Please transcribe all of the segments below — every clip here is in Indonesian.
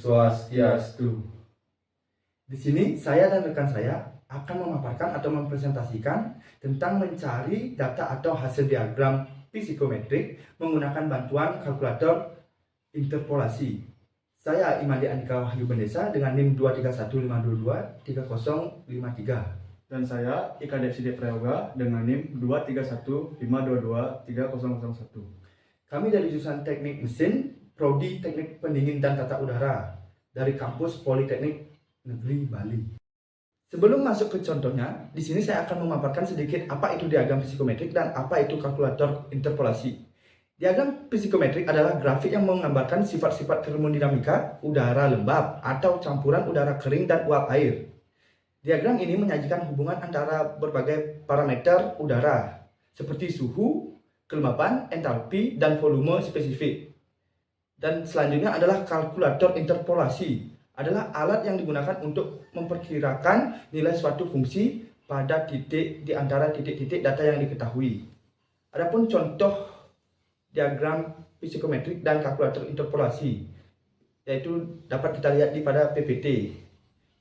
Swastiastu. Di sini saya dan rekan saya akan memaparkan atau mempresentasikan tentang mencari data atau hasil diagram psikometrik menggunakan bantuan kalkulator interpolasi. Saya Imandi Andika Wahyu Bendesa dengan NIM 2315223. Dan saya Ika Devside Prayoga dengan NIM 23152230001. Kami dari jurusan Teknik Mesin, Prodi Teknik Pendingin dan Tata Udara dari kampus Politeknik Negeri Bali. Sebelum masuk ke contohnya, di sini saya akan memaparkan sedikit apa itu diagram psikometrik dan apa itu kalkulator interpolasi. Diagram psikometrik adalah grafik yang menggambarkan sifat-sifat termodinamika udara lembab atau campuran udara kering dan uap air. Diagram ini menyajikan hubungan antara berbagai parameter udara seperti suhu, kelembapan, entalpi, dan volume spesifik. Dan selanjutnya adalah kalkulator interpolasi, adalah alat yang digunakan untuk memperkirakan nilai suatu fungsi pada titik di antara titik-titik data yang diketahui. Adapun contoh diagram psikometrik dan kalkulator interpolasi, yaitu dapat kita lihat di pada PPT.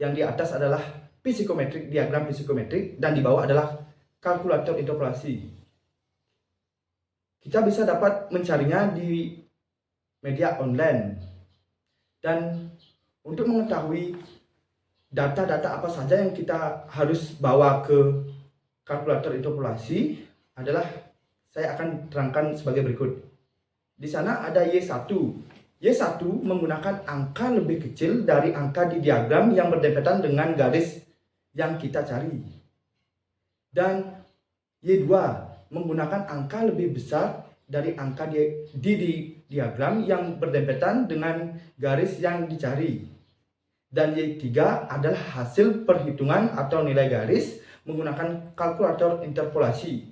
Yang di atas adalah psikometrik, diagram psikometrik, dan di bawah adalah kalkulator interpolasi. Kita bisa dapat mencarinya di media online. Dan untuk mengetahui data-data apa saja yang kita harus bawa ke kalkulator interpolasi adalah saya akan terangkan sebagai berikut. Di sana ada Y1. Y1 menggunakan angka lebih kecil dari angka di diagram yang berdempetan dengan garis yang kita cari. Dan Y2 menggunakan angka lebih besar dari angka di diagram yang berdempetan dengan garis yang dicari. Dan Y3 adalah hasil perhitungan atau nilai garis menggunakan kalkulator interpolasi.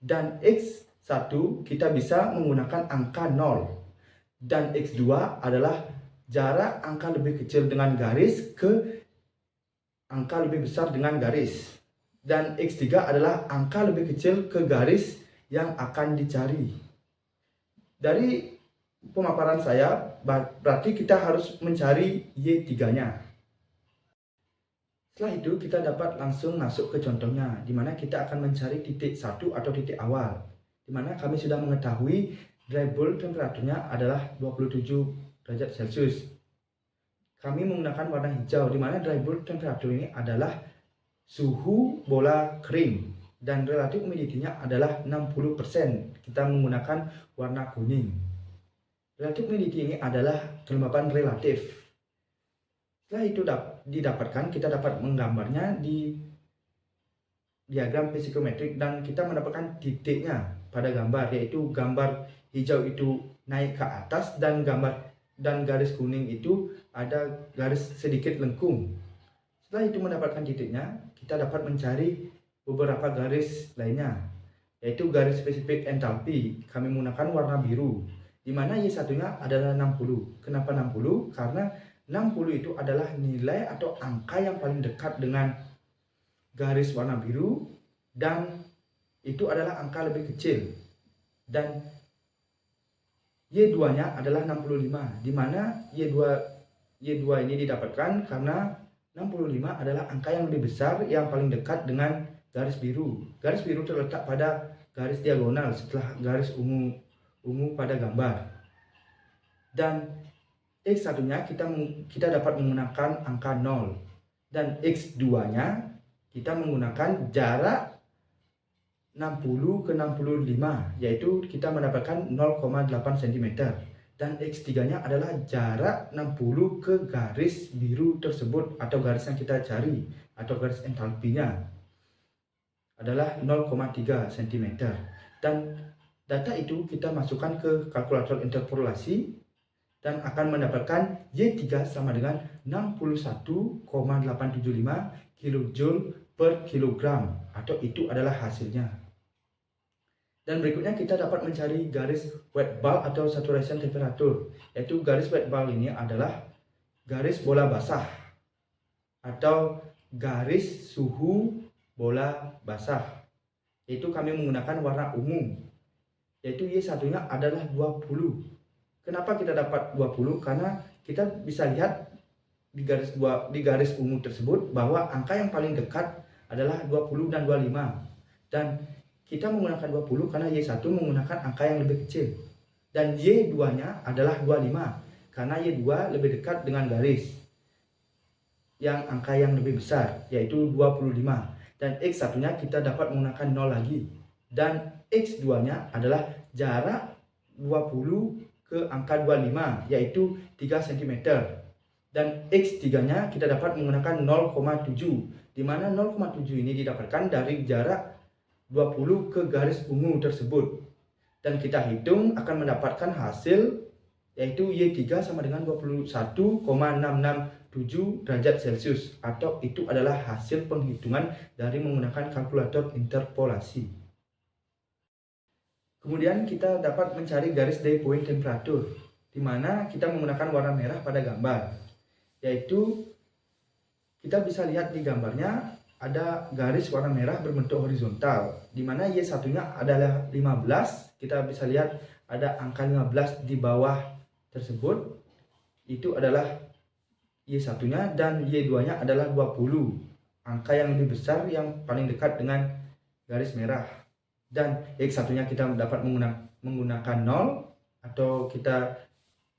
Dan X1 kita bisa menggunakan angka 0. Dan X2 adalah jarak angka lebih kecil dengan garis ke angka lebih besar dengan garis. Dan X3 adalah angka lebih kecil ke garis yang akan dicari. Dari pemaparan saya, berarti kita harus mencari Y3-nya. Setelah itu kita dapat langsung masuk ke contohnya, di mana kita akan mencari titik 1 atau titik awal, di mana kami sudah mengetahui dry bulb temperaturnya adalah 27 derajat Celcius. Kami menggunakan warna hijau, di mana dry bulb temperatur ini adalah suhu bola kering dan relatif humidity-nya adalah 60%. Kita menggunakan warna kuning. Relatif humidity ini adalah kelembapan relatif. Setelah itu didapatkan, kita dapat menggambarnya di diagram psikometrik dan kita mendapatkan titiknya pada gambar, yaitu gambar hijau itu naik ke atas dan garis kuning itu ada garis sedikit lengkung. Setelah itu mendapatkan titiknya, kita dapat mencari beberapa garis lainnya, yaitu garis spesifik entalpi. Kami menggunakan warna biru, di mana Y1-nya adalah 60. Kenapa 60? Karena 60 itu adalah nilai atau angka yang paling dekat dengan garis warna biru dan itu adalah angka lebih kecil. Dan Y2-nya adalah 65, di mana Y2 ini didapatkan karena 65 adalah angka yang lebih besar yang paling dekat dengan garis biru. Garis biru terletak pada garis diagonal setelah garis ungu pada gambar. Dan X1-nya kita dapat menggunakan angka 0. Dan X2-nya kita menggunakan jarak 60 ke 65, yaitu kita mendapatkan 0,8 cm. Dan X3-nya adalah jarak 60 ke garis biru tersebut atau garis yang kita cari atau garis entalpinya adalah 0,3 cm. Dan data itu kita masukkan ke kalkulator interpolasi dan akan mendapatkan Y3 sama dengan 61,875 kJ per kilogram, atau itu adalah hasilnya. Dan berikutnya kita dapat mencari garis wet bulb atau saturation temperature, yaitu garis wet bulb ini adalah garis bola basah atau garis suhu bola basah, yaitu kami menggunakan warna ungu, yaitu Y1-nya adalah 20. Kenapa kita dapat 20? Karena kita bisa lihat di garis ungu tersebut bahwa angka yang paling dekat adalah 20 dan 25. Dan kita menggunakan 20 karena Y1 menggunakan angka yang lebih kecil. Dan Y2-nya adalah 25 karena Y2 lebih dekat dengan garis yang angka yang lebih besar, yaitu 25. Dan X1-nya kita dapat menggunakan 0 lagi. Dan X2-nya adalah jarak 20 ke angka 25, yaitu 3 cm. Dan X3-nya kita dapat menggunakan 0,7, di mana 0,7 ini didapatkan dari jarak 20 ke garis ungu tersebut. Dan kita hitung akan mendapatkan hasil, yaitu Y3 sama dengan 21,667 derajat Celcius, atau itu adalah hasil penghitungan dari menggunakan kalkulator interpolasi. Kemudian kita dapat mencari garis day point temperatur, di mana kita menggunakan warna merah pada gambar. Yaitu kita bisa lihat di gambarnya ada garis warna merah berbentuk horizontal, di mana Y1-nya adalah 15. Kita bisa lihat ada angka 15 di bawah tersebut, itu adalah Y1-nya, dan Y2-nya adalah 20, angka yang lebih besar yang paling dekat dengan garis merah. Dan X1-nya kita dapat menggunakan 0, atau kita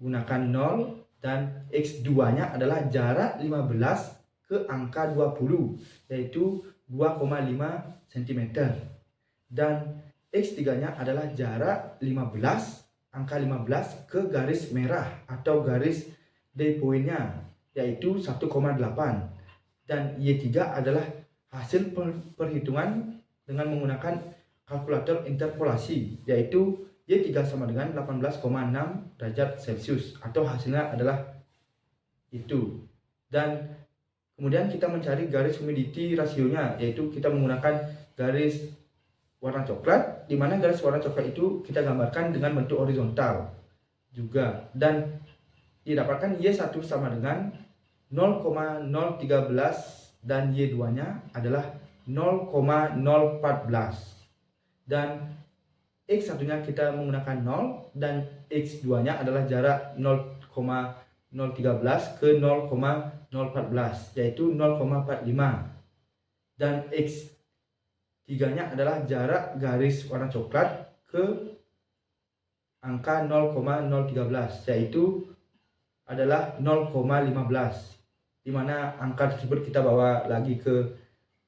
gunakan 0, dan X2-nya adalah jarak 15 ke angka 20, yaitu 2,5 cm. Dan X3-nya adalah jarak 15, angka 15 ke garis merah atau garis day point-nya, yaitu 1,8. Dan Y3 adalah hasil perhitungan dengan menggunakan kalkulator interpolasi, yaitu Y3 sama dengan 18,6 derajat Celcius, atau hasilnya adalah itu. Dan kemudian kita mencari garis humidity rasionya, yaitu kita menggunakan garis warna coklat, di mana garis warna coklat itu kita gambarkan dengan bentuk horizontal juga. Dan didapatkan Y1 sama dengan 0,013 dan Y2-nya adalah 0,014. Dan X1-nya kita menggunakan 0, dan X2-nya adalah jarak 0,013 ke 0,014, yaitu 0,45. Dan X3-nya adalah jarak garis warna coklat ke angka 0,013, yaitu adalah 0,15, di mana angka tersebut kita bawa lagi ke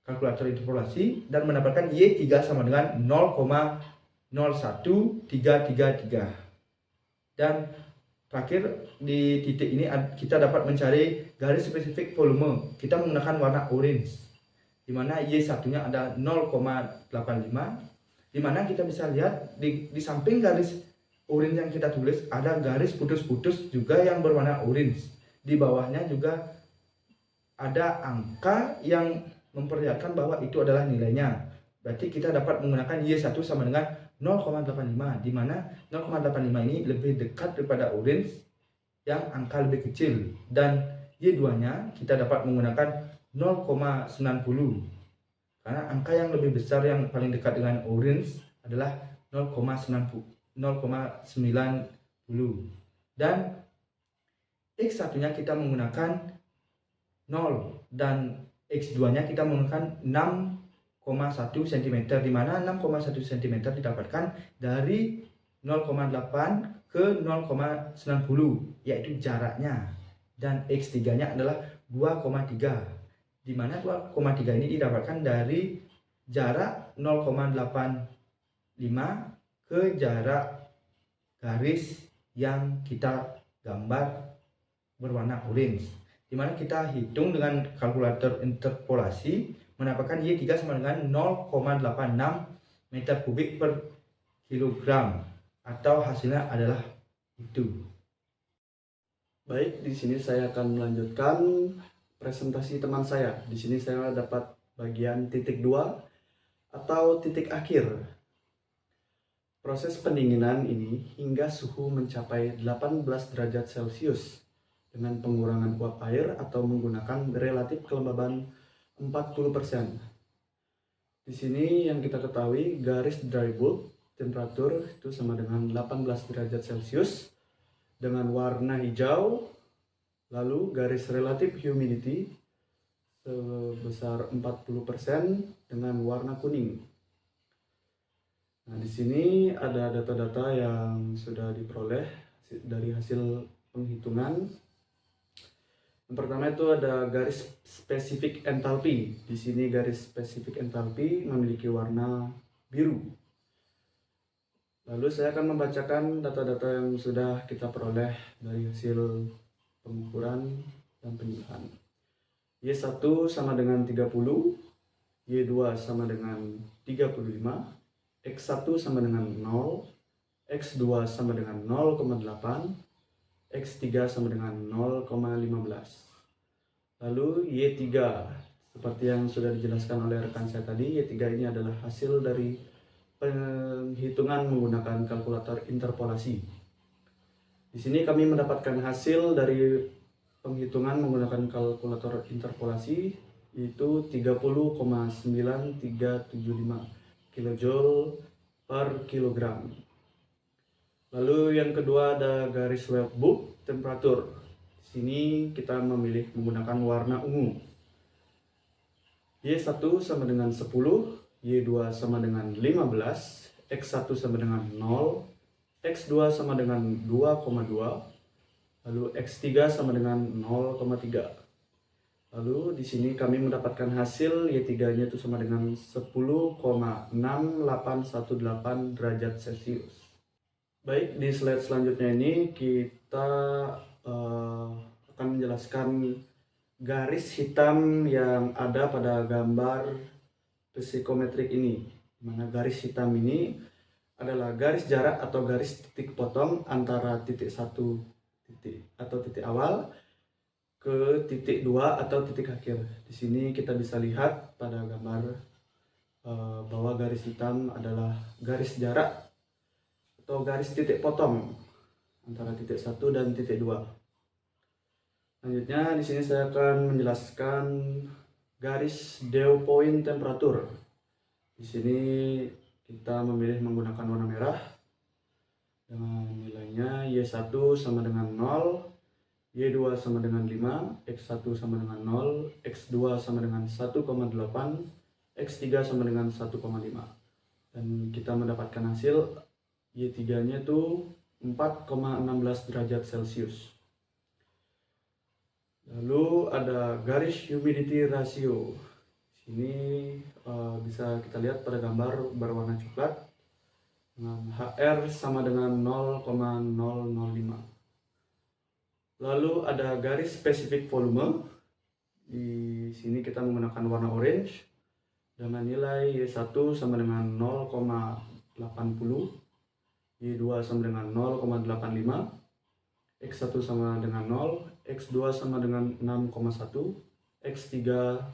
kalkulator interpolasi dan mendapatkan Y3 sama dengan 0,01333. Dan terakhir di titik ini kita dapat mencari garis spesifik volume. Kita menggunakan warna orange, di mana Y1-nya ada 0,85, di mana kita bisa lihat di samping garis orange yang kita tulis ada garis putus-putus juga yang berwarna orange. Di bawahnya juga ada angka yang memperlihatkan bahwa itu adalah nilainya. Berarti kita dapat menggunakan Y1 sama dengan 0,85, di mana 0,85 ini lebih dekat daripada orange yang angka lebih kecil. Dan Y2-nya kita dapat menggunakan 0,90, karena angka yang lebih besar yang paling dekat dengan orange adalah 0,90. Dan X1-nya kita menggunakan 0, dan X2-nya kita menggunakan 6,1 cm, di mana 6,1 cm didapatkan dari 0,8 ke 0,90, yaitu jaraknya. Dan X3-nya adalah 2,3, di mana 2,3 ini didapatkan dari jarak 0,85 ke jarak garis yang kita gambar berwarna orange, di mana kita hitung dengan kalkulator interpolasi mendapatkan Y3 sama dengan 0,86 meter kubik per kilogram, atau hasilnya adalah itu. Baik, di sini saya akan melanjutkan presentasi teman saya. Di sini saya dapat bagian titik 2 atau titik akhir. Proses pendinginan ini hingga suhu mencapai 18 derajat Celcius dengan pengurangan uap air atau menggunakan relatif kelembaban 40%. Di sini yang kita ketahui garis dry bulb temperatur itu sama dengan 18 derajat Celcius dengan warna hijau Lalu garis relative humidity sebesar 40% dengan warna kuning. Nah, di sini ada data-data yang sudah diperoleh dari hasil penghitungan. Yang pertama itu ada garis spesifik entalpi. Di sini garis spesifik entalpi memiliki warna biru. Lalu saya akan membacakan data-data yang sudah kita peroleh dari hasil pengukuran dan penjelasan. Y1 sama dengan 30, Y2 sama dengan 35, X1 sama dengan 0, X2 sama dengan 0,8, X3 sama dengan 0,15. Lalu Y3, seperti yang sudah dijelaskan oleh rekan saya tadi, Y3 ini adalah hasil dari penghitungan menggunakan kalkulator interpolasi. Di sini kami mendapatkan hasil dari penghitungan menggunakan kalkulator interpolasi yaitu 30,9375 kJ per kilogram. Lalu yang kedua ada garis wellbulb temperatur. Di sini kita memilih menggunakan warna ungu. Y1 sama dengan 10, Y2 sama dengan 15, X1 sama dengan 0, X2 sama dengan 2,2, lalu X3 sama dengan 0,3. Lalu di sini kami mendapatkan hasil Y3-nya itu sama dengan 10,6818 derajat Celcius. Baik, di slide selanjutnya ini kita akan menjelaskan garis hitam yang ada pada gambar psikometrik ini. Mana garis hitam ini adalah garis jarak atau garis titik potong antara titik 1 atau titik awal ke titik 2 atau titik akhir. Di sini kita bisa lihat pada gambar bahwa garis hitam adalah garis jarak atau garis titik potong antara titik 1 dan titik 2. Selanjutnya di sini saya akan menjelaskan garis dew point temperatur. Di sini kita memilih menggunakan warna merah dengan nilainya Y1 sama dengan 0, Y2 sama dengan 5, X1 sama dengan 0, X2 sama dengan 1,8, X3 sama dengan 1,5. Dan kita mendapatkan hasil Y3-nya itu 4,16 derajat Celcius. Lalu ada garis humidity ratio. Sini bisa kita lihat pada gambar berwarna coklat dengan HR sama dengan 0,005. Lalu ada garis spesifik volume. Di sini kita menggunakan warna orange dengan nilai Y1 sama dengan 0,80, Y2 sama dengan 0,85, X1 sama dengan 0, X2 sama dengan 6,1, X3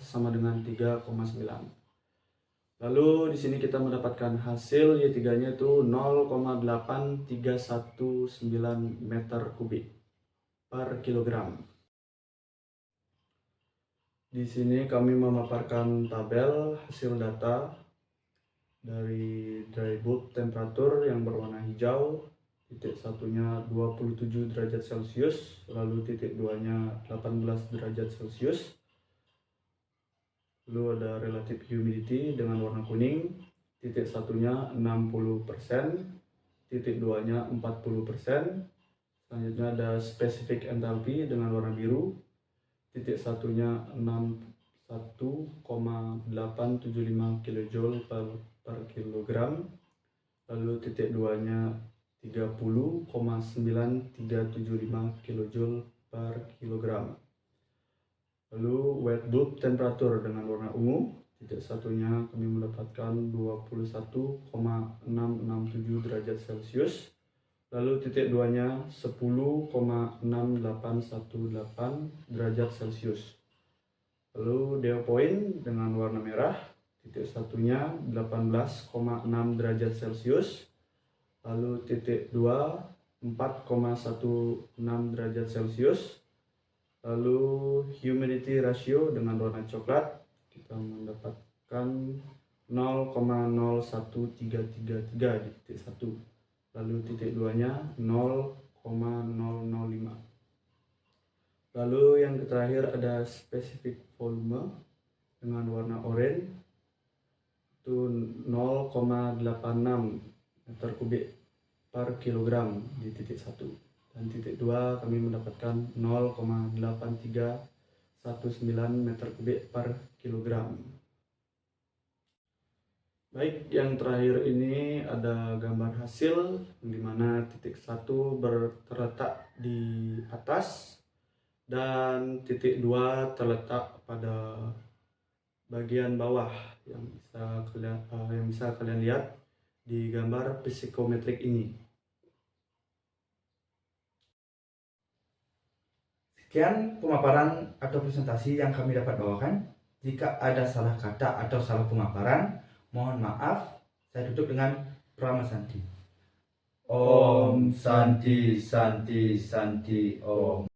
sama dengan 3,9. Lalu di sini kita mendapatkan hasil Y3-nya itu 0,8319 meter kubik per kilogram. Di sini kami memaparkan tabel hasil data dari dry bulb temperatur yang berwarna hijau. Titik satunya 27 derajat Celcius, lalu titik 2-nya 18 derajat Celcius. Lalu ada relative humidity dengan warna kuning, titik satunya 60%, titik 2-nya 40%. Selanjutnya ada specific enthalpy dengan warna biru, titik satunya 61,875 kJ per kilogram, lalu titik 2-nya 30,9375 kJ per kilogram. Lalu wet bulb temperatur dengan warna ungu, titik satunya kami mendapatkan 21,667 derajat Celcius, lalu titik 2-nya 10,6818 derajat Celcius. Lalu dew point dengan warna merah, titik satunya 18,6 derajat Celcius, lalu titik 2 4,16 derajat Celcius. Lalu humidity ratio dengan warna coklat kita mendapatkan 0,01333 di titik 1, lalu titik 2-nya 0,005. Lalu yang terakhir ada specific volume dengan warna oranye itu 0,86 meter kubik per kilogram di titik 1, dan titik 2 kami mendapatkan 0,8319 meter kubik per kilogram. Baik, yang terakhir ini ada gambar hasil di mana titik 1 terletak di atas dan titik 2 terletak pada bagian bawah yang bisa kalian lihat di gambar psikometrik ini. Sekian pemaparan atau presentasi yang kami dapat bawakan. Jika ada salah kata atau salah pemaparan, mohon maaf. Saya tutup dengan Prama Santi. Om Santi Santi Santi Om.